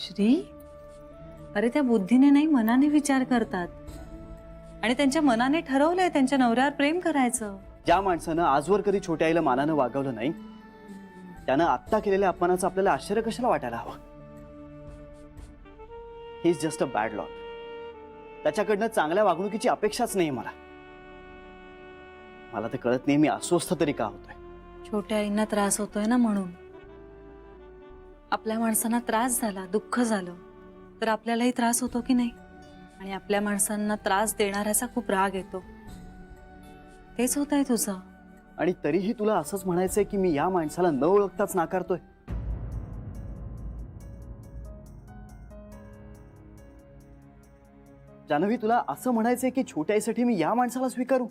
श्री, अरे त्या बुद्धीने नाही मनाने विचार करतात आणि त्यांच्या मनाने ठरवलंय त्यांच्या नवऱ्यावर प्रेम करायचं. ज्या माणसानं आजवर कधी छोट्या आईला मानानं वागवलं नाही त्यानं आत्ता केलेल्या अपमानाचं आपल्याला आश्चर्य कशाला वाटायला हवं. He is just a bad lot. त्याच्याकडनं चांगल्या वागणुकीची अपेक्षाच नाही मला. मला ते कळत नाही मी अस्वस्थ तरी का होतोय. छोट्या आईंना त्रास होतोय ना म्हणून. आपल्या माणसांना त्रास झाला, दुःख झालं तर आपल्यालाही त्रास होतो की नाही. आणि आपल्या माणसांना त्रास देणाऱ्याचा खूप राग येतो. तेच होत आहे तुझं. आणि तरीही तुला असंच म्हणायचंय की मी या माणसाला न ओळखताच नाकारतोय. जान्हवी, तुला असं म्हणायचंय की छोट्या आईसाठी मी या माणसाला स्वीकारू.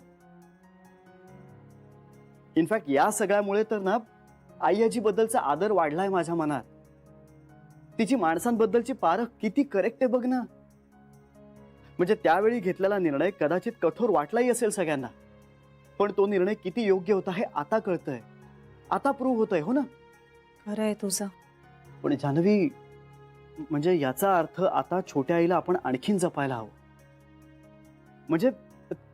इनफॅक्ट या सगळ्यामुळे तर ना आई आजी बद्दलचा आदर वाढलाय माझ्या मनात. तिची माणसांबद्दलची पारख किती करेक्ट आहे बघ ना. म्हणजे त्यावेळी घेतलेला निर्णय कदाचित कठोर वाटलाही असेल सगळ्यांना, पण तो निर्णय किती योग्य होता हे आता कळतंय, आता प्रूव्ह होतंय. हो ना? खरंय तुझं. पण जान्हवी, म्हणजे याचा अर्थ आता छोट्या आईला आपण आणखीन जपायला हवं. म्हणजे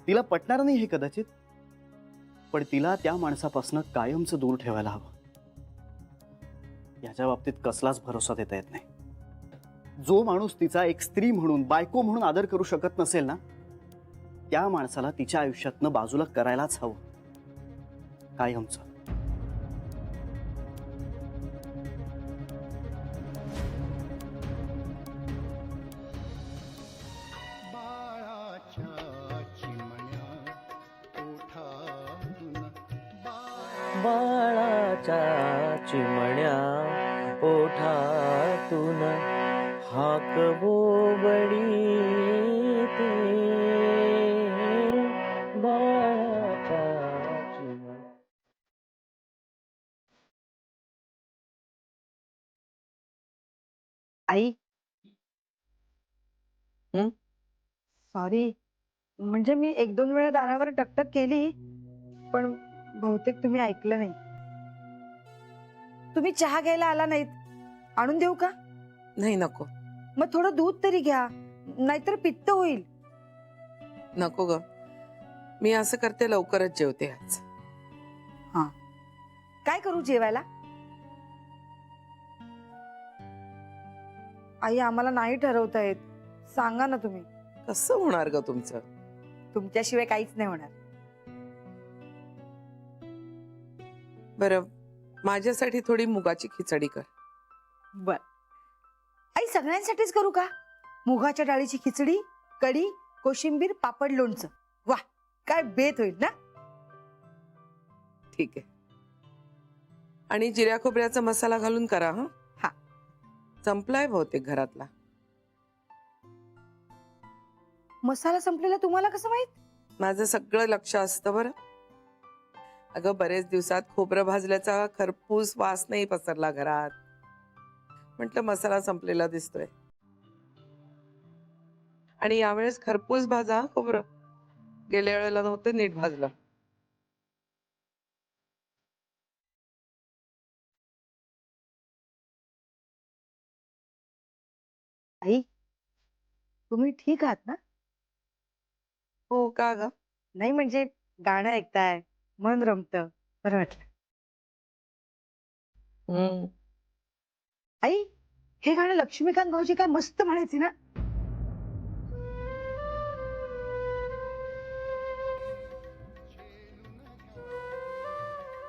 तिला पटणार नाही हे कदाचित, पण तिला त्या माणसापासून कायमचं दूर ठेवायला हवं. याच्या बाबतीत कसलाच भरोसा देता येत नाही. जो माणूस तिचा एक स्त्री म्हणून, बायको म्हणून आदर करू शकत नसेल ना, त्या माणसाला तिच्या आयुष्यातनं बाजूला करायलाच हवं, कायमचं. बाळाच्या चिमण्या ओठातून हाक बोबडी ते बाळाच्या चिमण्या. आई, सॉरी. म्हणजे मी एक दोन वेळा दारावर टकटक केली, पण बहुतेक तुम्ही ऐकलं नाही. तुम्ही चहा घ्यायला आला नाहीत, आणून देऊ का? नाही, नको मग थोडं दूध तरी घ्या, नाहीतर पित्त होईल. नको ग. मी असं करते, लवकरच जेवते आज. काय करू जेवायला? आई, आम्हाला नाही ठरवता येत. सांगा ना तुम्ही. कसं होणार ग तुमचं? तुमच्याशिवाय काहीच नाही होणार. बरं, माझ्यासाठी थोडी मुगाची खिचडी कर. बर. आई, सगळ्यांसाठीच करू का? मुगाच्या डाळीची खिचडी, कढी, कोशिंबीर, पापड, लोणचं. वा, काय बेत होईल ना. ठीक आहे. आणि जिऱ्या खोबऱ्याचा मसाला घालून करा. हा. संपलाय बहुतेक घरातला. मसाला संपलेला तुम्हाला कसं माहित? माझं सगळं लक्ष असतं बरं. अगं, बरेच दिवसात खोबरं भाजल्याचा खरपूस वास नाही पसरला घरात. म्हटलं मसाला संपलेला दिसतोय. आणि यावेळेस खरपूस भाजा खोबरं. गेल्या वेळेला नव्हतं नीट भाजलं. आई, तुम्ही ठीक आहात ना? हो का ग? नाही म्हणजे गाणं ऐकताय, मन रमतं, बरं वाटलं. आई, हे गाणं लक्ष्मीकांत भाऊजी काय मस्त म्हणायचे ना.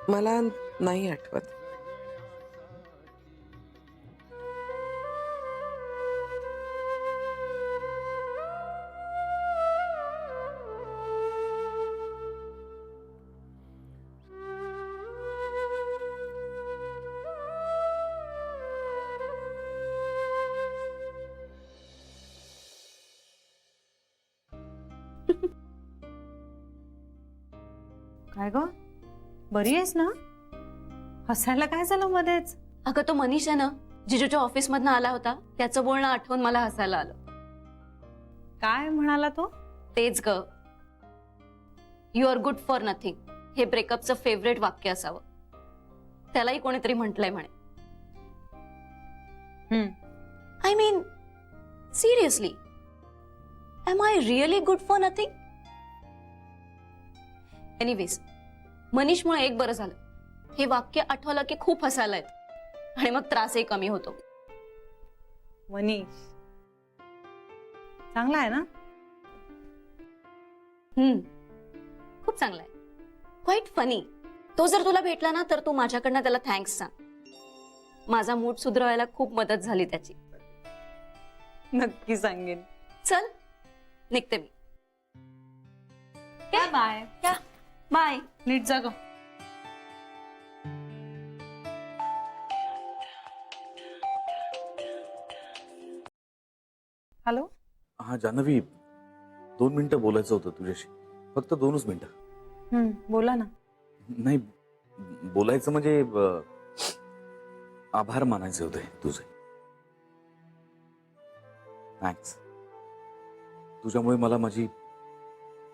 मला नाही आठवत. काय ग, बरी आहेस ना? हसायला काय झालं मध्येच? अगं, तो मनीष आहे ना, जिजूच्या ऑफिस मधनं आला होता, त्याचं बोलणं आठवून मला हसायला आलं. काय म्हणाला तो? तेच ग, you are good for nothing हे ब्रेकअपचं फेवरेट वाक्य असावं. त्यालाही कोणीतरी म्हटलंय म्हणे. I mean, seriously, am I really good for nothing? Anyways, मनीषमुळे एक बरं झालं. हे वाक्य आठवलं की खूप हसायला येतं आणि मग त्रासही कमी होतो. मनीष चांगला आहे ना? खूप चांगला आहे. Quite funny. तो जर तुला भेटला ना तर तू माझ्याकडनं त्याला थँक्स सांग. माझा मूड सुधारायला खूप मदत झाली त्याची. नक्की सांगेन. चल निघते मी. बाय. बाय. नीट जा गं. हॅलो. हा जान्हवी, 2 मिनिटं बोलायचं होतं तुझ्याशी. फक्त 2च मिनिटं. बोला ना. नाही, बोलायचं म्हणजे आभार मानायचे होते तुझे. थँक्स. तुझ्यामुळे मला माझी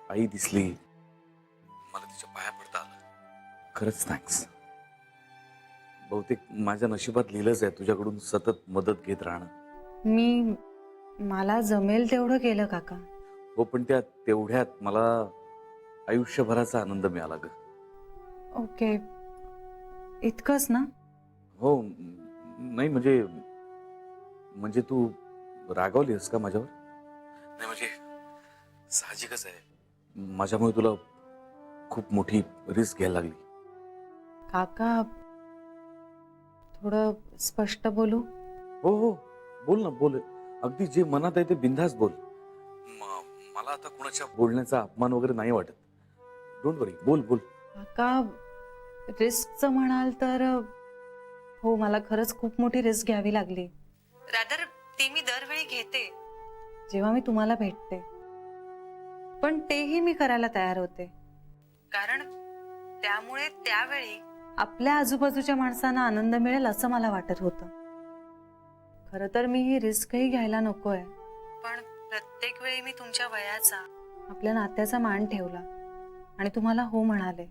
आई दिसली, मला तिच्या पाया पडता आलं. खरंच थँक्स. बहुतेक माझ्या नशिबात लिहिलंच आहे तुझ्याकडून सतत मदत घेत राहणं. मला जमेल तेवढं केलं काका. हो, पण त्या तेवढ्यात मला आयुष्यभराचा आनंद मिळाला ग. ओके, इतकंच ना? हो, नाही म्हणजे तू रागावलीस का माझ्यावर? नाही म्हणजे साहजिकच आहे, माझ्यामुळे तुला खूप मोठी रिस्क घ्यायला लागली. काका थोडं स्पष्ट बोलू? हो हो, बोल ना, बोल. अगदी जे मनात आहे ते बिनधास्त बोल. मला आता कुणाच्या बोलण्याचा अपमान वगैरे नाही वाटत. डोंट वरी, बोल बोल. काका, रिस्कचं म्हणाल तर हो, मला खरंच खूप मोठी रिस्क घ्यावी लागली. रादर ती मी दरवेळी घेते जेव्हा मी तुम्हाला भेटते, पण तेही मी करायला तयार होते, कारण त्यामुळे त्यावेळी आपल्या आजूबाजूच्या माणसांना आनंद मिळेल असं मला वाटत होतं. खरं तर मी ही रिस्कही घ्यायला नकोय, पण प्रत्येक वेळी मी तुमच्या वयाचा, आपल्या नात्याचा मान ठेवला आणि तुम्हाला हो म्हणाले.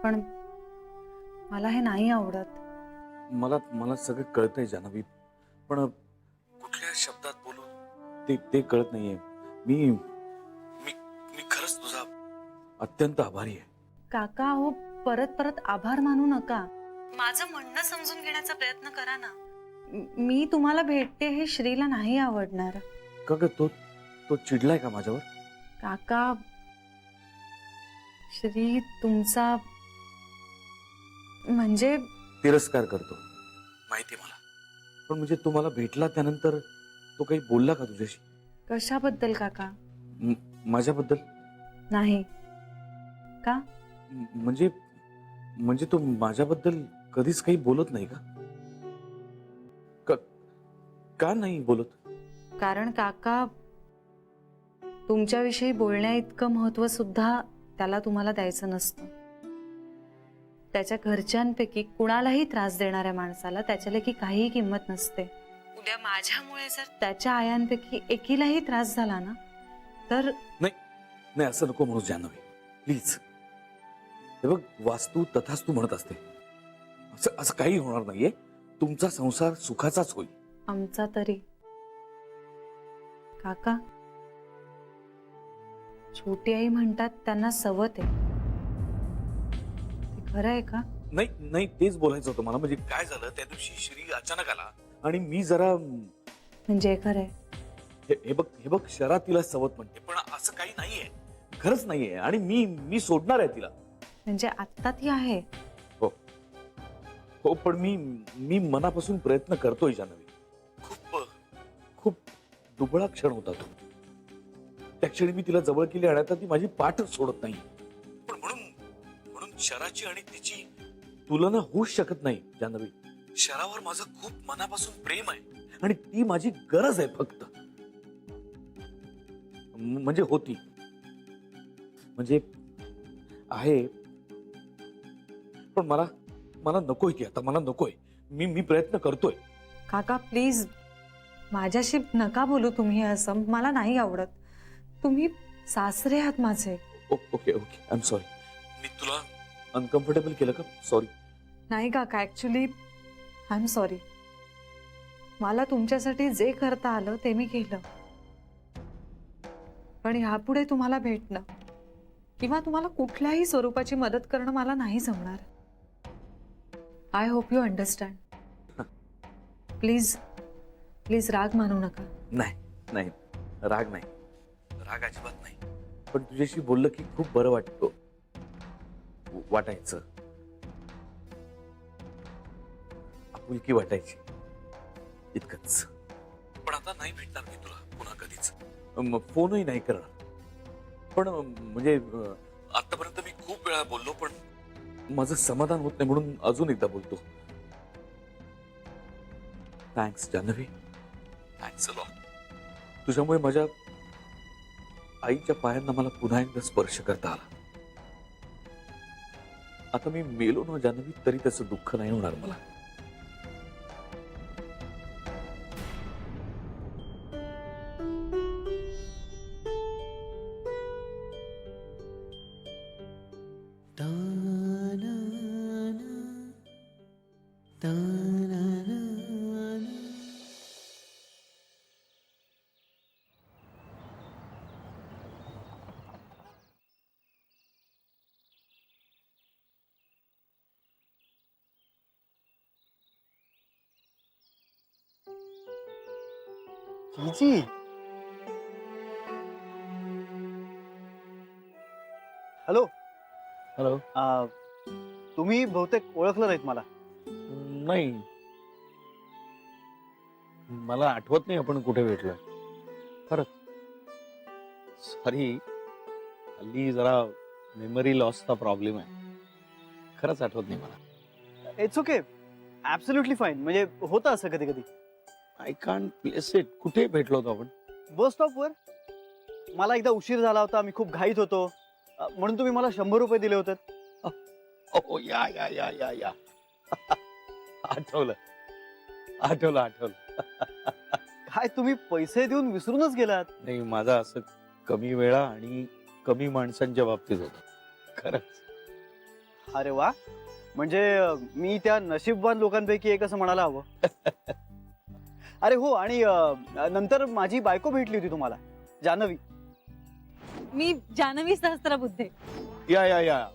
पण मला हे नाही आवडत. मला सगळं कळतंय जान्हवी, पण कुठल्या शब्दात बोलू ते कळत नाहीये. मी मी मी खरंच तुझा अत्यंत आभारी आहे. काका, हो परत परत आभार मानू नका. माझं म्हणणं समजून घेण्याचा प्रयत्न करा ना. मी तुम्हाला भेटते हे श्रीला नाही आवडणार. का ग, तो चिडलाय का माझ्यावर? काका, श्री तुमचा म्हणजे तिरस्कार करतो माहिती मला, पण म्हणजे तू मला भेटला त्यानंतर तो काही बोलला का तुझ्याशी? कशाबद्दल काका? माझ्याबद्दल नाही. का? म्हणजे तू माझ्याबद्दल कधीच काही बोलत नाही का? का नाही बोलत? कारण काका, तुमच्याविषयी बोलण्या इतकं महत्व सुद्धा त्याला तुम्हाला द्यायचं नसतं. त्याच्या घरच्यांपैकी कुणालाही त्रास देणाऱ्या माणसाला त्याच्यालेखी काहीही किंमत नसते. उद्या माझ्यामुळे जर त्याच्या आयांपैकी एकीलाही त्रास झाला ना तर नाही, असं नको म्हणूस जान्हवी, प्लीज. हे बघ, वास्तू तथास्तू म्हणत असते. असं काही होणार नाहीये. तुमचा संसार सुखाचाच होईल. आमचा तरी. काका, छोटी आई म्हणतात त्यांना सवत आहे. ते खरं आहे का? नाही, तेच बोलायचं होतं मला. म्हणजे काय झालं, त्या दिवशी श्री अचानक आला आणि मी जरा म्हणजे खरं आहे? हे बघ, शरा तिला सवत म्हणते, पण असं काही नाहीये, खरंच नाहीये. आणि मी सोडणार आहे तिला. म्हणजे आत्ता ती आहे? हो, पण मी मनापासून प्रयत्न करतोय जान्हवी. खूप दुबळा क्षण होता तो. त्या क्षणी मी तिला जवळ केली आणि आता ती माझी पाठच सोडत नाही. पण म्हणून शराची आणि तिची तुलना होऊच शकत नाही जान्हवी. शरावर माझं खूप मनापासून प्रेम आहे आणि ती माझी गरज आहे फक्त. म्हणजे होती, म्हणजे आहे, पण मला नकोय ती आता. मला नकोय. मी प्रयत्न करतोय. काका, प्लीज माझ्याशी नका बोलू तुम्ही असं. मला नाही आवडत. तुम्ही सासरे आहात माझे. Okay, I am sorry. मी तुला अनकम्फर्टेबल केलं का? सॉरी. नाही काका, ऍक्च्युली आय एम सॉरी. मला तुमच्यासाठी जे करता आलं ते मी केलं, पण यापुढे तुम्हाला भेटणं किंवा तुम्हाला कुठल्याही स्वरूपाची मदत करणं मला नाही जमणार. I hope you understand. Please please राग मानू नका. नाही नाही, राग नाही, राग अजिबात नाही. पण तुझ्याशी बोललं की खूप बरं वाटायचं, आपुलकी वाटायची, इतकंच. पण आता नाही भेटणार मी तुला पुन्हा कधीच. फोनही नाही करणार. पण म्हणजे आतापर्यंत मी खूप वेळा बोललो, पण माझं समाधान होत नाही, म्हणून अजून एकदा बोलतो. Thanks Janhavi, thanks a lot. तुझ्यामुळे माझ्या आईच्या पायांना मला पुन्हा एकदा स्पर्श करता आला. आता मी मेलो ना जान्हवी, तरी त्याचं दुःख नाही होणार मला. जीजी, हॅलो. हॅलो. तुम्ही बहुतेक ओळखलं नाहीत मला. नाही, मला आठवत नाही आपण कुठे भेटलोय. खरंच सॉरी, हल्ली जरा मेमरी लॉसचा प्रॉब्लेम आहे. खरंच आठवत नाही मला. It's okay, absolutely fine. म्हणजे होतं असं कधी कधी. I can't place it. कुठे भेटलो होतो आपण? बस स्टॉपवर. मला एकदा उशीर झाला होता, मी खूप घाईत होतो, म्हणून तुम्ही मला 100 रुपये दिले होते. ओ या या या या या आठवलं आठवलं आठवलं. काय तुम्ही पैसे देऊन विसरूनच गेलात? नाही, माझं असं कमी वेळा आणि कमी माणसांच्या बाबतीत होतं खरंच. अरे वा, म्हणजे मी त्या नशीबवान लोकांपैकी एक असं म्हणायला हवं. अरे हो, आणि नंतर माझी बायको भेटली होती तुम्हाला, जान्हवी. मी जान्हवी सहस्त्रबुद्धे. या या या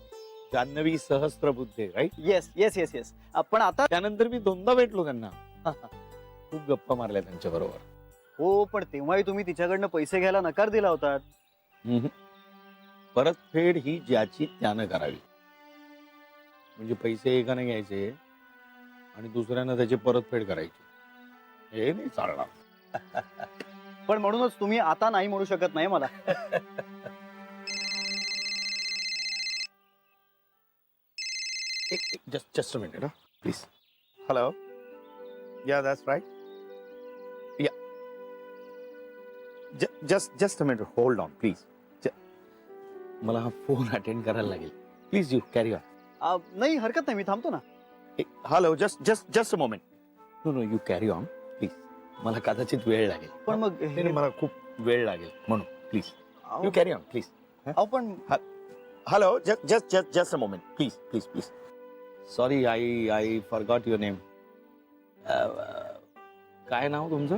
Janhavi Sahasrabuddhe, right? Yes yes yes yes. पण आता त्यानंतर मी 2दा भेटलो त्यांना. खूप गप्पा मारल्या त्यांच्या बरोबर. हो, पण तेव्हाही तुम्ही तिच्याकडनं पैसे घ्यायला नकार दिला होता. परतफेड ही ज्याची त्यानं करावी. म्हणजे पैसे एकाने घ्यायचे आणि दुसऱ्यानं त्याची परतफेड करायची, हे नाही चालणार. पण म्हणूनच तुम्ही आता नाही म्हणू शकत नाही मला. just a minute, please. Hello. Yeah, that's right. Yeah. Just a minute. Hold on, please. मला हा फोन अटेंड करायला लागेल. Please you carry on. नाही, हरकत नाही, मी थांबतो ना. Hello, just a moment. No you carry on please. मला कदाचित वेळ लागेल. पण मग मला खूप वेळ लागेल म्हणून please you carry on please. पण hello, just a moment please please please. Sorry, I forgot your name. काय नाव तुमचं?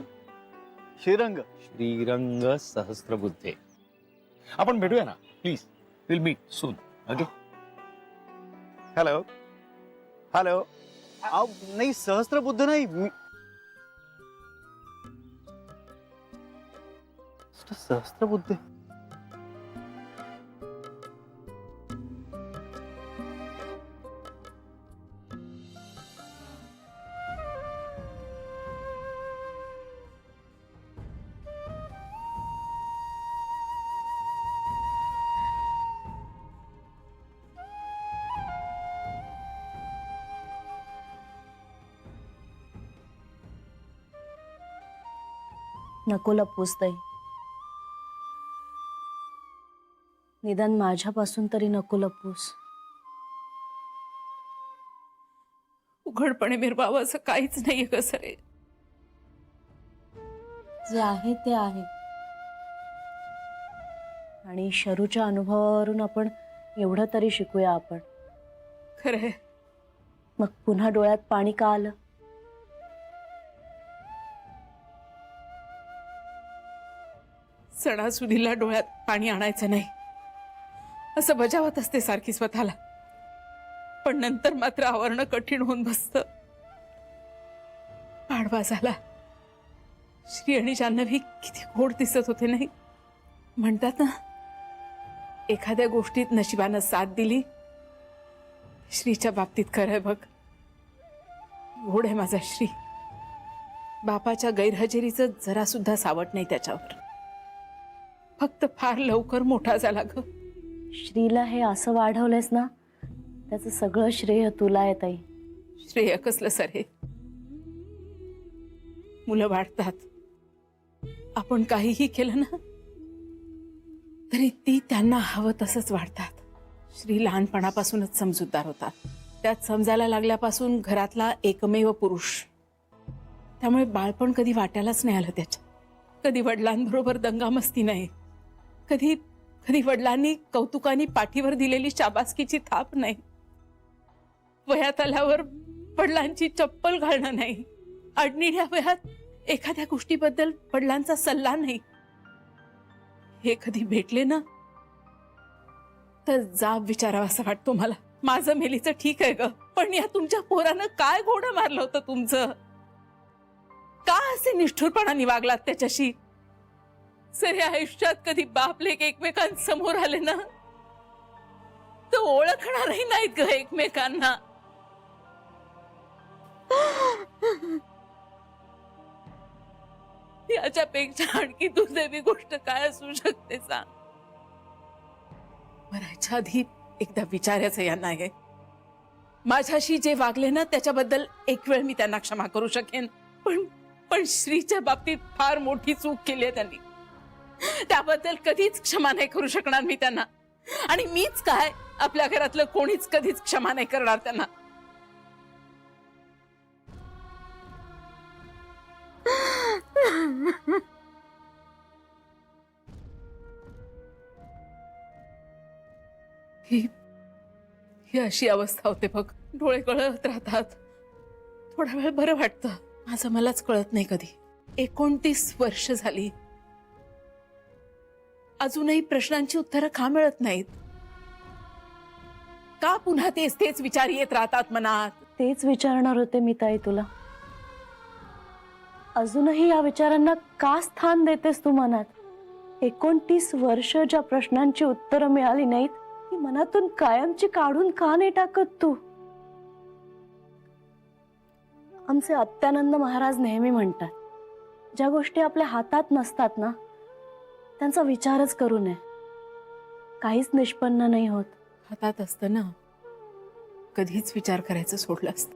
श्रीरंग. श्रीरंग सहस्त्रबुद्धे. आपण भेटूया ना please. Will meet soon. Okay. Hello hello. नाही, सहस्त्रबुद्ध नाही, सहस्त्रबुद्ध. नको लपूस ताई. निदान माझ्यापासून तरी नको लपूस. उघडपणे मिरवावं असं काहीच नाहीये कसं रे. जे आहे ते आहे. आणि शरूच्या अनुभवावरून आपण एवढं तरी शिकूया आपण. खरंय. मग पुन्हा डोळ्यात पाणी का आलं? सणासुदीला डोळ्यात पाणी आणायचं नाही असं बजावत असते सारखी स्वतःला, पण नंतर मात्र आवरणं कठीण होऊन बसतं. पाडवा झाला. श्री आणि जान्हवी किती गोड दिसत होते नाही. म्हणतात ना, एखाद्या गोष्टीत नशिबानं साथ दिली. श्रीच्या बाबतीत खरंय बघ. गोड आहे माझा श्री. बापाच्या गैरहजेरीचं जरा सुद्धा सावट नाही त्याच्यावर. फक्त फार लवकर मोठा झाला ग. श्रीला हे असं वाढवलंयस ना, त्याचं सगळं श्रेय तुला आहे ताई. श्रेय कसलं सर हे? मुलं वाढतात. आपण काहीही केलं ना तरी ती त्यांना हवं तसंच वाढतात. श्री लहानपणापासूनच समजूतदार होता. त्यात समजायला लागल्यापासून घरातला एकमेव पुरुष. त्यामुळे बाळपण कधी वाट्यालाच नाही आलं त्याच्या. कधी वडिलांबरोबर दंगामस्ती नाही. कधी कधी वडिलांनी कौतुकाने पाठीवर दिलेली शाबासकीची थाप नाही. वयात आल्यावर वडिलांची चप्पल घालणं नाही. अडनिड्या वयात एखाद्या गोष्टीबद्दल वडिलांचा सल्ला नाही. हे कधी भेटले ना तर जाब विचारावा असं वाटतो मला. माझं मेलीचं ठीक आहे ग, पण या तुमच्या पोरानं काय घोडं मारलं होतं तुमचं? का असे निष्ठुरपणाने वागलात त्याच्याशी? सर आयुष्यात कधी बाप लेक एकमेकांसमोर आले ना तर ओळखणारही नाहीत ग एकमेकांना. याच्यापेक्षा आणखी दुर्दैवी गोष्ट काय असू शकते सांग? मरायच्या आधी एकदा विचारायचं यांना आहे. माझ्याशी जे वागले ना त्याच्याबद्दल एक वेळ मी त्यांना क्षमा करू शकेन, पण श्रीच्या बाबतीत फार मोठी चूक केली आहे त्यांनी. त्याबद्दल कधीच क्षमा नाही करू शकणार मी त्यांना. आणि मीच काय, आपल्या घरातलं कोणीच कधीच क्षमा नाही करणार त्यांना. ही अशी अवस्था होते बघ. डोळे गळत राहतात. थोडा वेळ बरं वाटतं. माझं मलाच कळत नाही कधी. 29 वर्ष झाली, अजूनही प्रश्नांची उत्तरं का मिळत नाहीत? का पुन्हा तेच तेच विचार येत राहतात मनात? तेच विचारणार होते मी ताई तुला. अजूनही या विचारांना का स्थान देतेस तू मनात? 29 वर्ष ज्या प्रश्नांची उत्तरं मिळाली नाहीत ती मनातून कायमची काढून का नाही टाकत तू? आमचे अत्यानंद महाराज नेहमी म्हणतात, ज्या गोष्टी आपल्या हातात नसतात ना त्यांचा विचारच करू नये. काहीच निष्पन्न नाही होत. हातात असतं ना कधीच विचार करायचं सोडलं असतं.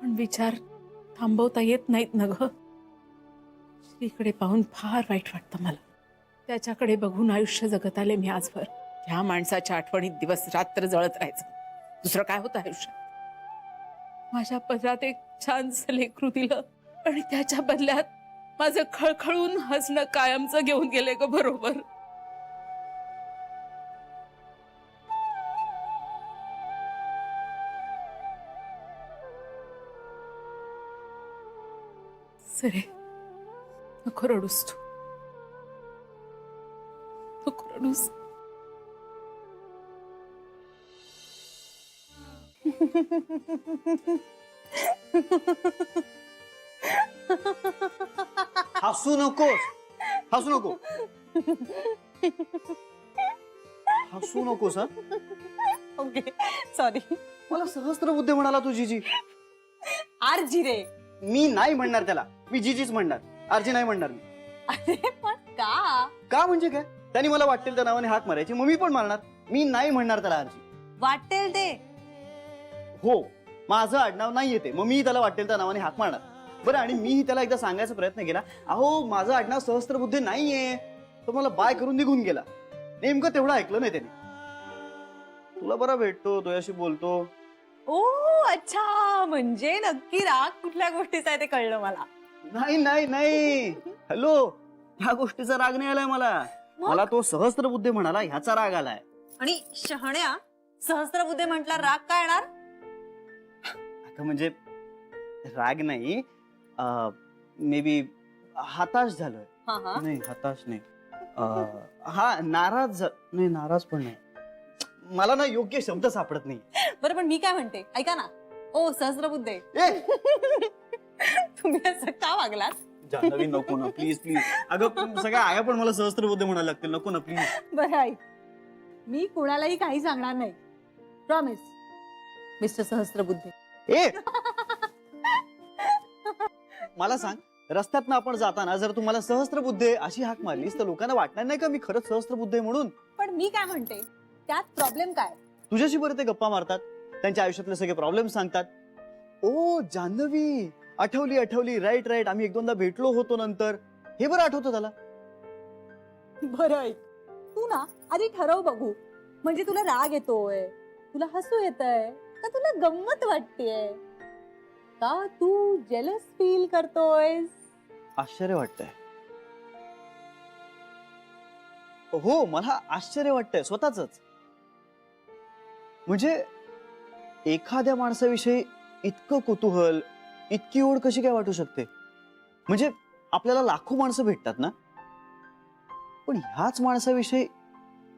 पण विचार थांबवता येत नाहीत ना ग. श्रीकडे पाहून फार वाईट वाटतं मला. त्याच्याकडे बघून आयुष्य जगत आले मी आजवर. ह्या माणसाच्या आठवणीत दिवस रात्र जळत राहायचं. दुसरं काय होतं आयुष्यात? माझ्या पदरात एक छानसं लेकरू दिलं आणि त्याच्या बदल्यात माझं खळखळून हसणं कायमचं घेऊन गेले ग बरोबर. सरे नको रडूस तू. नको रडूस. हसू नकोस. हसू नको. हसू नकोस. हा ओके सॉरी. मला सहस्त्रबुद्धे म्हणाला तू जीजी. आरजी रे. मी नाही म्हणणार त्याला. मी जीजीच म्हणणार. आरजी नाही म्हणणार मी. अरे पण का? का म्हणजे काय? त्यांनी मला वाटेल त्या नावाने हाक मारायची, मग मी पण मारणार. मी नाही म्हणणार त्याला आरजी. वाटेल ते. हो, माझं आडनाव नाही येते, मग मी त्याला वाटेल त्या नावाने हाक मारणार. बरं, आणि मीही त्याला एकदा सांगायचा प्रयत्न केला, अहो माझं आडनाव सहस्त्रबुद्धे नाहीये. तो मला बाय करून निघून गेला. नेमकं तेवढं ऐकलं नाही त्याने. तुला बरा भेटतो, तुझ्याशी बोलतो. ओ अच्छा, म्हणजे नक्की राग कुठल्या गोष्टीचा आहे ते कळलं मला. नाही नाही नाही, हॅलो, ह्या गोष्टीचा राग नाही आलाय मला. मला तो सहस्त्रबुद्धे म्हणाला ह्याचा राग आलाय. आणि शहाण्या, सहस्त्रबुद्धे म्हटला राग काय येणार? आता म्हणजे राग नाही, मे बी हताश झालोय. हा हा नाही हताश नाही. हा नाराज नाही, नाराज पण नाही. मला ना योग्य शब्द सापडत नाही. बरं पण मी काय म्हणते ऐका ना. ओ सहस्त्रबुद्धे, ए तुम्ही असं का वागलात? जान्हवी नको ना प्लीज प्लीज. अगं सगळ्या आया पण मला सहस्त्रबुद्धे म्हणायला लागतील. नको ना प्लीज. बरं ऐक, मी कुणालाही काही सांगणार नाही, प्रॉमिस. मिस्टर सहस्त्रबुद्धे, ए मला सांग, रस्त्यात आपण जाताना जर तुम्हाला सहस्त्रबुद्धे अशी हाक मारलीस तर लोकांना वाटणार नाही का मी खरंच सहस्त्रबुद्धे म्हणून? पण मी काय म्हणते, त्यात प्रॉब्लेम काय? तुझ्याशी बरं ते गप्पा मारतात, त्यांच्या आयुष्यातले सगळे प्रॉब्लेम सांगतात. ओ जान्हवी, आठवली राईट राईट, आम्ही एक दोनदा भेटलो होतो नंतर. हे बरं आठवतं त्याला. बरं ऐक, तू ना आधी ठरव बघू, म्हणजे तुला राग येतोय, तुला हसू येतंय, का तुला गंमत वाटतेय, का तू जेलस फील करतोयस? आश्चर्य वाटतंय. हो मला आश्चर्य वाटतंय स्वतःच. म्हणजे एखाद्या माणसाविषयी इतकं कुतूहल, इतकी ओढ कशी काय वाटू शकते? म्हणजे आपल्याला लाखो माणसं भेटतात ना, पण ह्याच माणसाविषयी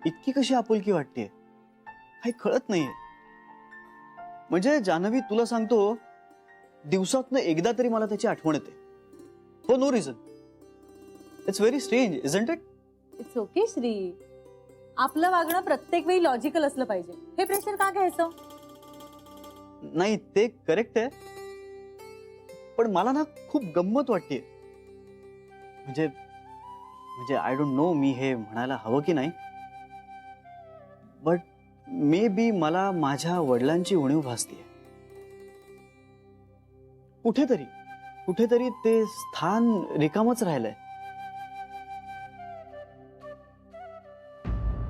इतकी कशी आपुलकी वाटते काही कळत नाहीये. म्हणजे जान्हवी तुला सांगतो, दिवसातनं एकदा तरी मला त्याची आठवण येते, for no reason. It's very strange isn't it? It's okay Shri, आपलं वागणं प्रत्येक वेळी लॉजिकल असलं पाहिजे. हे प्रेशर का घ्यायचं? नाही ते करेक्ट आहे, पण मला ना खूप गंमत वाटते. म्हणजे आय डोंट नो मी हे म्हणायला हवं की नाही, बट मे बी मला माझ्या वडिलांची उणीव भासतीये. कुठेतरी ते स्थान रिकामच राहिलंय.